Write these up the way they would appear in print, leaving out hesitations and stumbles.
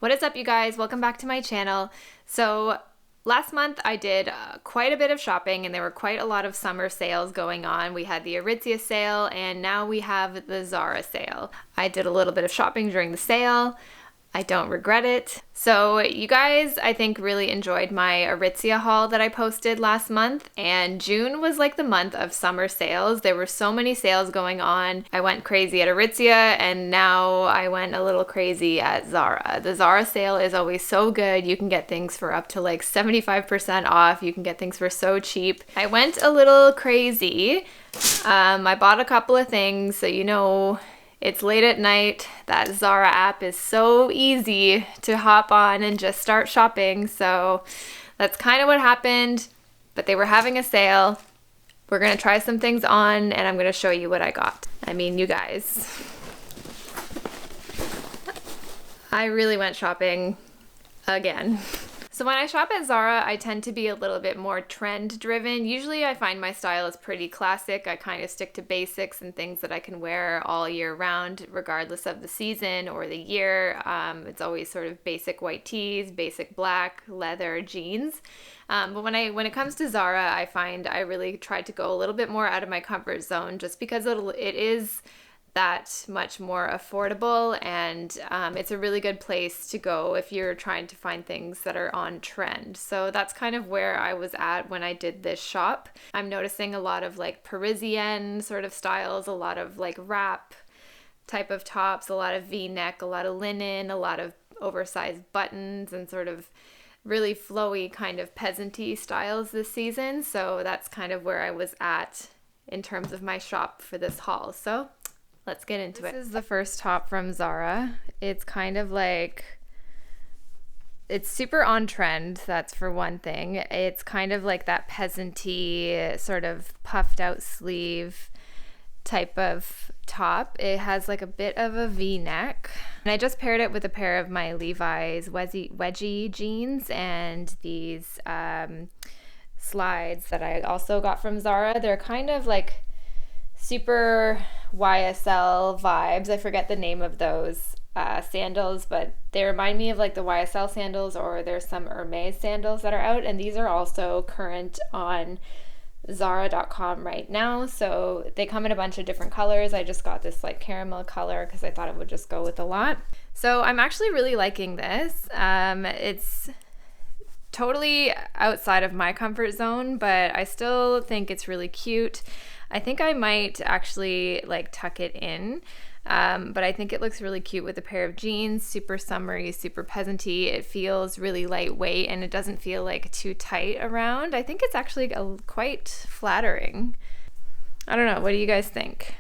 What is up, you guys? Welcome back to my channel. So last month I did quite a bit of shopping and there were quite a lot of summer sales going on. We had the Aritzia sale and now we have the Zara sale. I did a little bit of shopping during the sale. I don't regret it. So you guys, I think, really enjoyed my Aritzia haul that I posted last month, and June was like the month of summer sales. There were so many sales going on. I went crazy at Aritzia and now I went a little crazy at Zara. The Zara sale is always so good. You can get things for up to like 75% off. You can get things for so cheap. I went a little crazy. I bought a couple of things, so you know, it's late at night. That Zara app is so easy to hop on and just start shopping. So that's kind of what happened, but they were having a sale. We're gonna try some things on and I'm gonna show you what I got. I mean, you guys, I really went shopping again. So when I shop at Zara, I tend to be a little bit more trend driven. Usually I find my style is pretty classic. I kind of stick to basics and things that I can wear all year round, regardless of the season or the year. It's always sort of basic white tees, basic black, leather, jeans. But when it comes to Zara, I find I really try to go a little bit more out of my comfort zone just because it is that much more affordable, and it's a really good place to go if you're trying to find things that are on trend. So that's kind of where I was at when I did this shop. I'm noticing a lot of like Parisienne sort of styles, a lot of like wrap type of tops, a lot of V-neck, a lot of linen, a lot of oversized buttons, and sort of really flowy kind of peasant-y styles this season. So that's kind of where I was at in terms of my shop for this haul. So let's get into it. This is the first top from Zara. It's kind of like, it's super on trend, that's for one thing. It's kind of like that peasant-y sort of puffed out sleeve type of top. It has like a bit of a V-neck. And I just paired it with a pair of my Levi's Wedgie jeans and these slides that I also got from Zara. They're kind of like super YSL vibes. I forget the name of those sandals, but they remind me of like the YSL sandals, or there's some Hermes sandals that are out, and these are also current on Zara.com right now. So they come in a bunch of different colors. I just got this like caramel color because I thought it would just go with a lot. So I'm actually really liking this. It's totally outside of my comfort zone, but I still think it's really cute. I think I might actually like tuck it in, but I think it looks really cute with a pair of jeans, super summery, super peasant-y. It feels really lightweight and it doesn't feel like too tight around. I think it's actually quite flattering. I don't know, what do you guys think?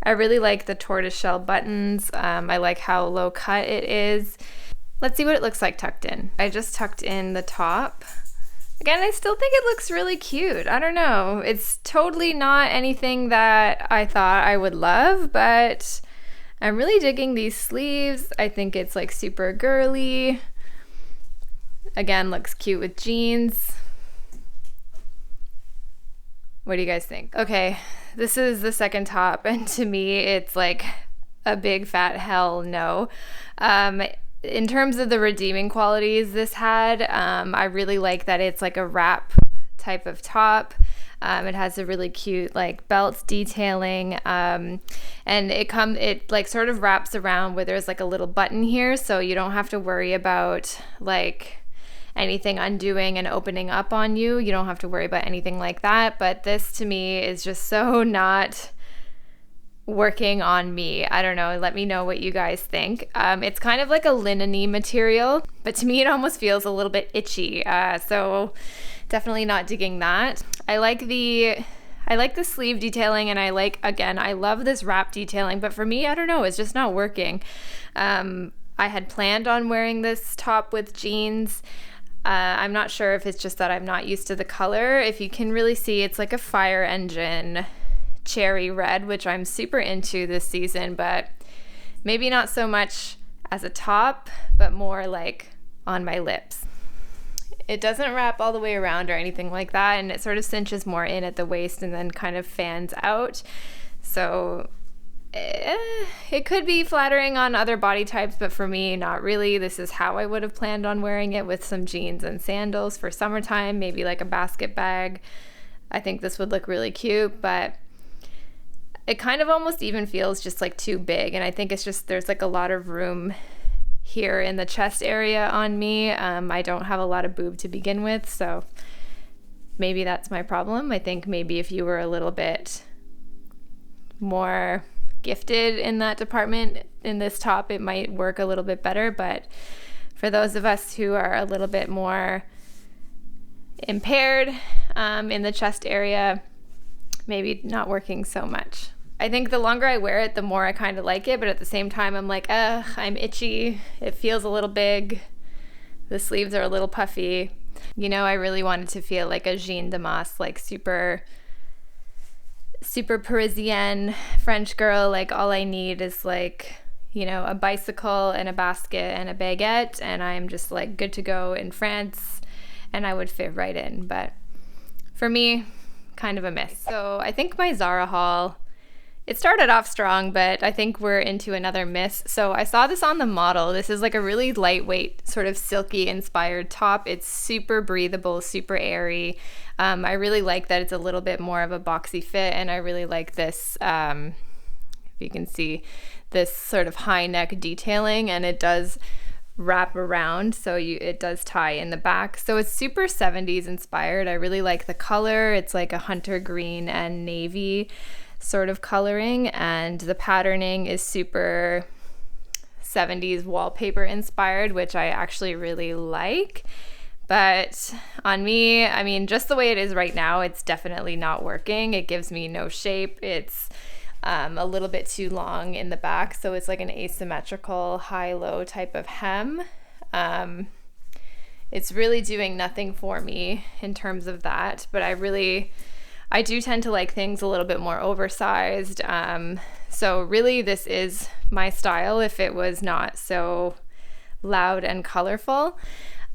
I really like the tortoiseshell buttons. I like how low cut it is. Let's see what it looks like tucked in. I just tucked in the top. Again, I still think it looks really cute. I don't know. It's totally not anything that I thought I would love, but I'm really digging these sleeves. I think it's like super girly. Again, looks cute with jeans. What do you guys think? Okay, this is the second top, and to me, it's like a big fat hell no. In terms of the redeeming qualities this had, I really like that it's like a wrap type of top. It has a really cute like belt detailing, and it like sort of wraps around where there's like a little button here, so you don't have to worry about like anything undoing and opening up on you. You don't have to worry about anything like that. But this to me is just so not working on me. I don't know. Let me know what you guys think. It's kind of like a linen-y material, but to me it almost feels a little bit itchy. So definitely not digging that. I like the sleeve detailing, and I love this wrap detailing, but for me, I don't know, it's just not working. I had planned on wearing this top with jeans. I'm not sure if it's just that I'm not used to the color. If you can really see, it's like a fire engine cherry red, which I'm super into this season, but maybe not so much as a top, but more like on my lips. It doesn't wrap all the way around or anything like that, and it sort of cinches more in at the waist and then kind of fans out. So It could be flattering on other body types, but for me, not really. This is how I would have planned on wearing it, with some jeans and sandals for summertime, maybe like a basket bag. I think this would look really cute, but it kind of almost even feels just like too big. And I think it's just, there's like a lot of room here in the chest area on me. I don't have a lot of boob to begin with, so maybe that's my problem. I think maybe if you were a little bit more gifted in that department in this top, it might work a little bit better, but for those of us who are a little bit more impaired in the chest area, maybe not working so much. I think the longer I wear it, the more I kind of like it, but at the same time I'm like, I'm itchy, it feels a little big, the sleeves are a little puffy. You know, I really wanted to feel like a Jean Damas, like super Parisienne French girl. Like all I need is like, you know, a bicycle and a basket and a baguette, and I'm just like good to go in France, and I would fit right in. But for me, kind of a miss. So I think my Zara haul, it started off strong, but I think we're into another miss. So I saw this on the model. This is like a really lightweight, sort of silky inspired top. It's super breathable, super airy. I really like that it's a little bit more of a boxy fit, and I really like this, if you can see, this sort of high neck detailing, and it does wrap around, so it does tie in the back. So it's super 70s inspired. I really like the color. It's like a hunter green and navy sort of coloring, and the patterning is super 70s wallpaper inspired, which I actually really like. But on me, I mean, just the way it is right now, it's definitely not working. It gives me no shape. It's a little bit too long in the back, so it's like an asymmetrical high-low type of hem. It's really doing nothing for me in terms of that, but I do tend to like things a little bit more oversized. So really this is my style if it was not so loud and colorful.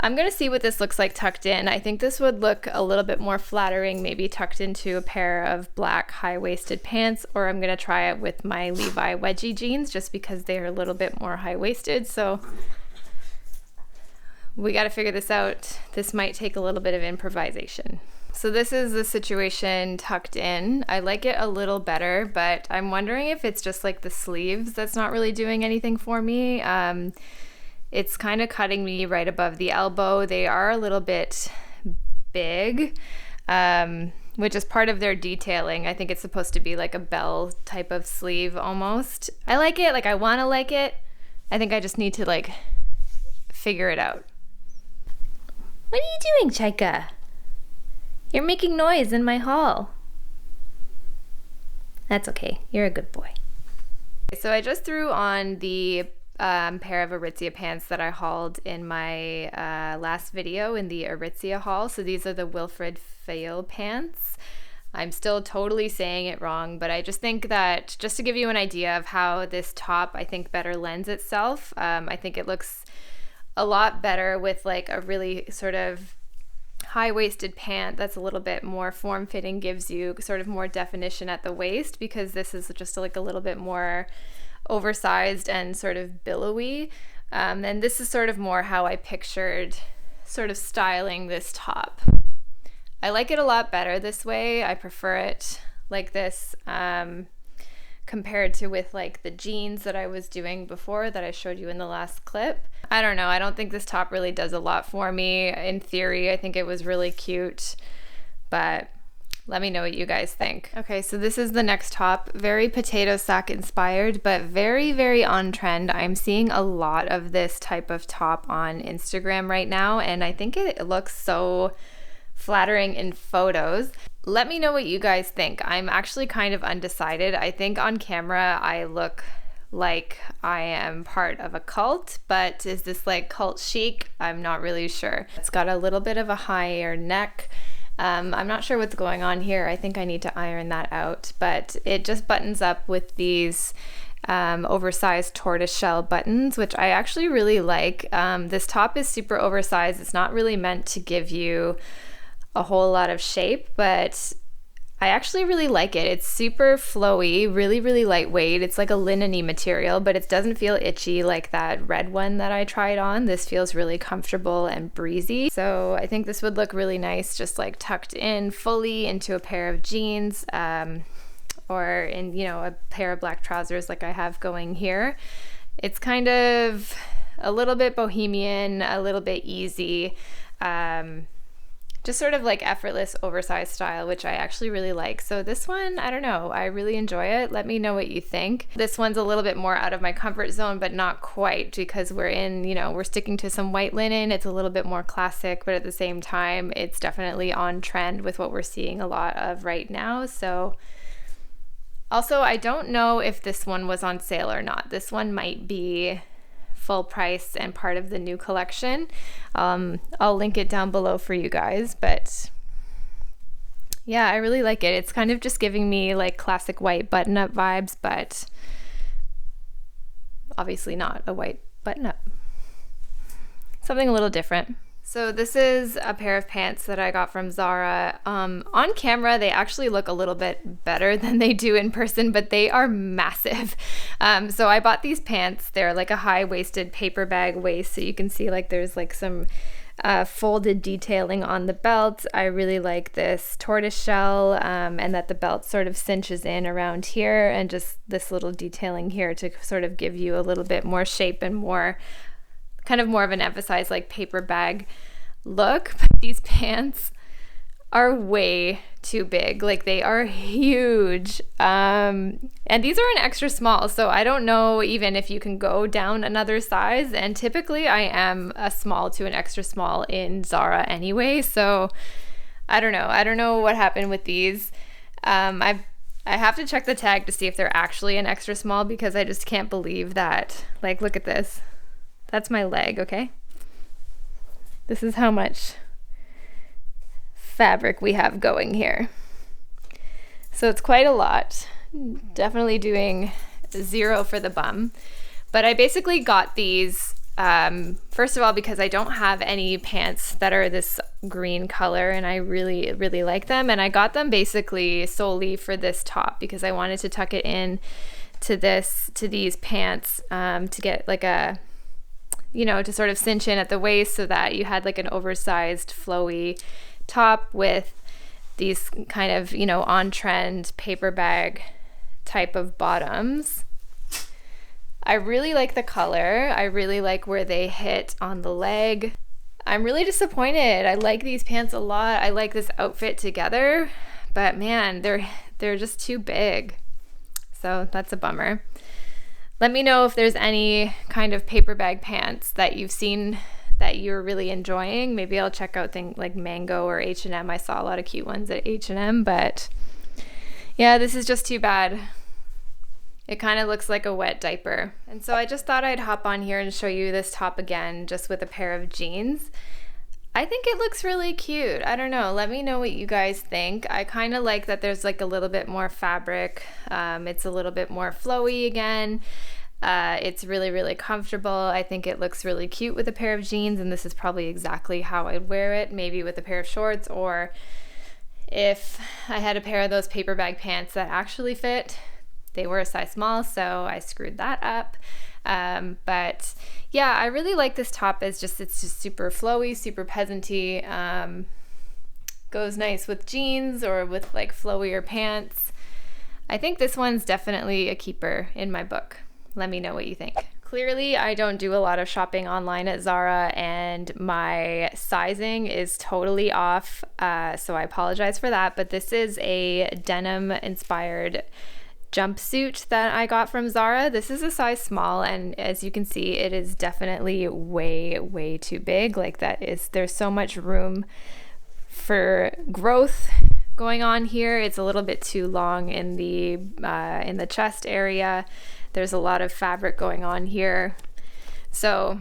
I'm gonna see what this looks like tucked in. I think this would look a little bit more flattering, maybe tucked into a pair of black high-waisted pants, or I'm gonna try it with my Levi Wedgie jeans just because they're a little bit more high-waisted. So we gotta figure this out. This might take a little bit of improvisation. So this is the situation tucked in. I like it a little better, but I'm wondering if it's just like the sleeves that's not really doing anything for me. It's kind of cutting me right above the elbow. They are a little bit big, which is part of their detailing. I think it's supposed to be like a bell type of sleeve almost. I like it, like I want to like it. I think I just need to like figure it out. What are you doing, Chaika? You're making noise in my haul. That's okay, you're a good boy. So I just threw on the pair of Aritzia pants that I hauled in my last video in the Aritzia haul. So these are the Wilfred Fail pants. I'm still totally saying it wrong, but I just think that, just to give you an idea of how this top I think better lends itself, I think it looks a lot better with like a really sort of high-waisted pant that's a little bit more form-fitting, gives you sort of more definition at the waist, because this is just like a little bit more oversized and sort of billowy. And this is sort of more how I pictured sort of styling this top. I like it a lot better this way. I prefer it like this compared to with like the jeans that I was doing before that I showed you in the last clip. I don't know. I don't think this top really does a lot for me. In theory, I think it was really cute, but let me know what you guys think. Okay, so this is the next top. Very potato sack inspired, but very, very on trend. I'm seeing a lot of this type of top on Instagram right now, and I think it looks so flattering in photos. Let me know what you guys think. I'm actually kind of undecided. I think on camera I look like I am part of a cult, but is this like cult chic? I'm not really sure. It's got a little bit of a higher neck. I'm not sure what's going on here. I think I need to iron that out, but it just buttons up with these oversized tortoiseshell buttons, which I actually really like. This top is super oversized. It's not really meant to give you a whole lot of shape, but I actually really like it. It's super flowy, really, really lightweight. It's like a linen-y material, but it doesn't feel itchy like that red one that I tried on. This feels really comfortable and breezy. So I think this would look really nice just like tucked in fully into a pair of jeans, or in, you know, a pair of black trousers like I have going here. It's kind of a little bit bohemian, a little bit easy, just sort of like effortless oversized style, which I actually really like. So this one, I don't know, I really enjoy it. Let me know what you think. This one's a little bit more out of my comfort zone, but not quite, because we're in, you know, we're sticking to some white linen. It's a little bit more classic, but at the same time, it's definitely on trend with what we're seeing a lot of right now. So also, I don't know if this one was on sale or not. This one might be full price and part of the new collection. I'll link it down below for you guys, but yeah, I really like it. It's kind of just giving me like classic white button-up vibes, but obviously not a white button-up. Something a little different. So this is a pair of pants that I got from Zara. On camera, they actually look a little bit better than they do in person, but they are massive. So I bought these pants. They're like a high-waisted paper bag waist, so you can see like there's like some folded detailing on the belt. I really like this tortoise shell, and that the belt sort of cinches in around here, and just this little detailing here to sort of give you a little bit more shape and more kind of more of an emphasized like paper bag look. But these pants are way too big. Like, they are huge. And these are an extra small, so I don't know even if you can go down another size, and typically I am a small to an extra small in Zara anyway, so I don't know what happened with these. I have to check the tag to see if they're actually an extra small, because I just can't believe that. Like, look at this. That's my leg, okay? This is how much fabric we have going here. So it's quite a lot. Definitely doing 0 for the bum. But I basically got these, first of all, because I don't have any pants that are this green color, and I really, really like them. And I got them basically solely for this top, because I wanted to tuck it in to these pants, to get like a, you know, to sort of cinch in at the waist, so that you had like an oversized flowy top with these kind of, you know, on trend paper bag type of bottoms. I really like the color. I really like where they hit on the leg. I'm really disappointed. I like these pants a lot. I like this outfit together, but man, they're just too big. So that's a bummer. Let me know if there's any kind of paper bag pants that you've seen that you're really enjoying. Maybe I'll check out things like Mango or H&M. I saw a lot of cute ones at H&M, but yeah, this is just too bad. It kind of looks like a wet diaper. And so I just thought I'd hop on here and show you this top again, just with a pair of jeans. I think it looks really cute. I don't know. Let me know what you guys think. I kind of like that there's like a little bit more fabric. It's a little bit more flowy again. It's really, really comfortable. I think it looks really cute with a pair of jeans, and this is probably exactly how I'd wear it, maybe with a pair of shorts, or if I had a pair of those paper bag pants that actually fit. They were a size small, so I screwed that up. But yeah, I really like this top. It's just super flowy, super peasant-y. Goes nice with jeans or with like flowier pants. I think this one's definitely a keeper in my book. Let me know what you think. Clearly, I don't do a lot of shopping online at Zara, and my sizing is totally off, so I apologize for that. But this is a denim-inspired jumpsuit that I got from Zara. This is a size small, and as you can see, it is definitely way, way too big. Like, there's so much room for growth going on here. It's a little bit too long in the chest area. There's a lot of fabric going on here. So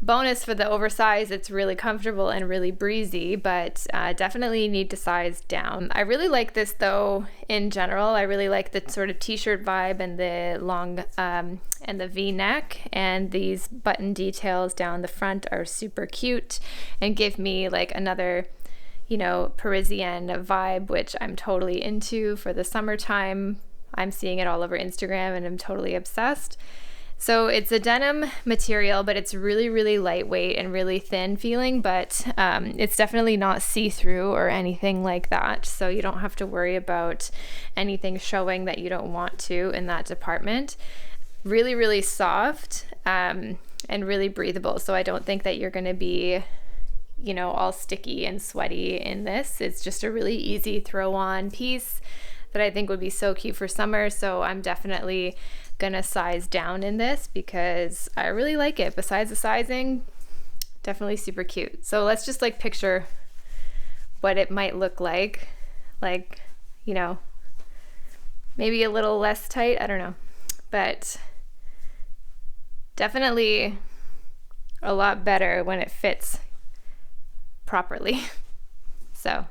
bonus for the oversized, it's really comfortable and really breezy, but definitely need to size down. I really like this though in general. I really like the sort of t-shirt vibe and the long and the v-neck, and these button details down the front are super cute and give me like another you know, Parisienne vibe, which I'm totally into for the summertime. I'm seeing it all over Instagram and I'm totally obsessed. So it's a denim material, but it's really, really lightweight and really thin feeling, but it's definitely not see-through or anything like that. So you don't have to worry about anything showing that you don't want to in that department. Really, really soft and really breathable. So I don't think that you're going to be, you know, all sticky and sweaty in this. It's just a really easy throw on piece that I think would be so cute for summer. So I'm definitely gonna size down in this because I really like it. Besides the sizing, definitely super cute. So let's just like picture what it might look like, you know, maybe a little less tight, I don't know, but definitely a lot better when it fits properly. So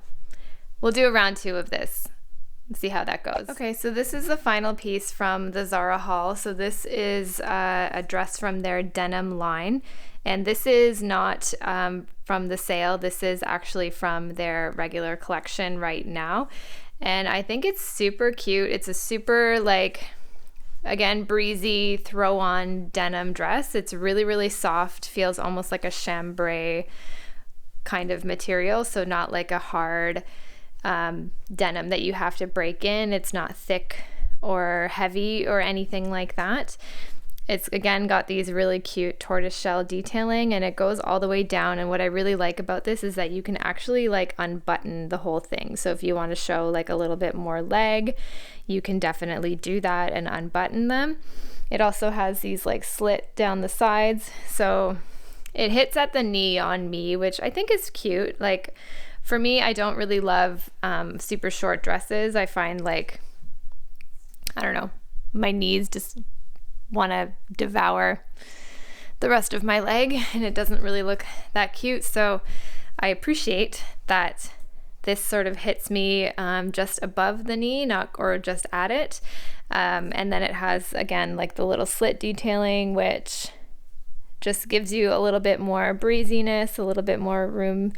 we'll do a round 2 of this and see how that goes. Okay, so this is the final piece from the Zara haul. So this is a dress from their denim line, and this is not from the sale. This is actually from their regular collection right now, and I think it's super cute. It's a super, like, again, breezy throw on denim dress. It's really, really soft, feels almost like a chambray kind of material, so not like a hard denim that you have to break in. It's not thick or heavy or anything like that. It's again got these really cute tortoiseshell detailing, and it goes all the way down. And what I really like about this is that you can actually like unbutton the whole thing. So if you want to show like a little bit more leg, you can definitely do that and unbutton them. It also has these like slit down the sides, so it hits at the knee on me, which I think is cute. Like, for me, I don't really love super short dresses. I find, like, I don't know, my knees just want to devour the rest of my leg, and it doesn't really look that cute. So I appreciate that this sort of hits me just above the knee, or just at it. And then it has, again, like the little slit detailing, which just gives you a little bit more breeziness, a little bit more room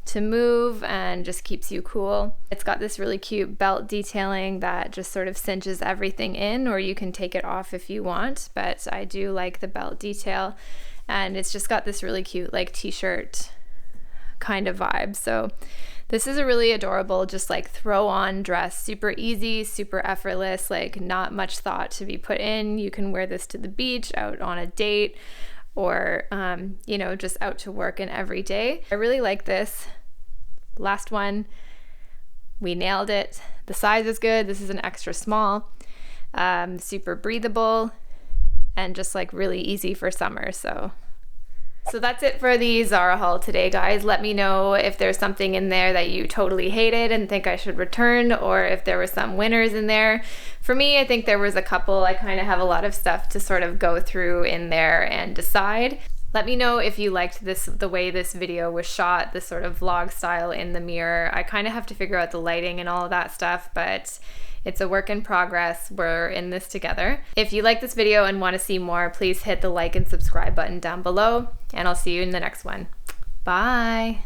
to move, and just keeps you cool. It's got this really cute belt detailing that just sort of cinches everything in, or you can take it off if you want, but I do like the belt detail. And it's just got this really cute like t-shirt kind of vibe. So this is a really adorable, just like throw on dress, super easy, super effortless, like not much thought to be put in. You can wear this to the beach, out on a date, or you know, just out to work and every day. I really like this. Last one, we nailed it. The size is good. This is an extra small, super breathable, and just like really easy for summer. So that's it for the Zara haul today, guys. Let me know if there's something in there that you totally hated and think I should return, or if there were some winners in there. For me, I think there was a couple. I kind of have a lot of stuff to sort of go through in there and decide. Let me know if you liked the way this video was shot, this sort of vlog style in the mirror. I kind of have to figure out the lighting and all of that stuff, but it's a work in progress. We're in this together. If you like this video and want to see more, please hit the like and subscribe button down below, and I'll see you in the next one. Bye.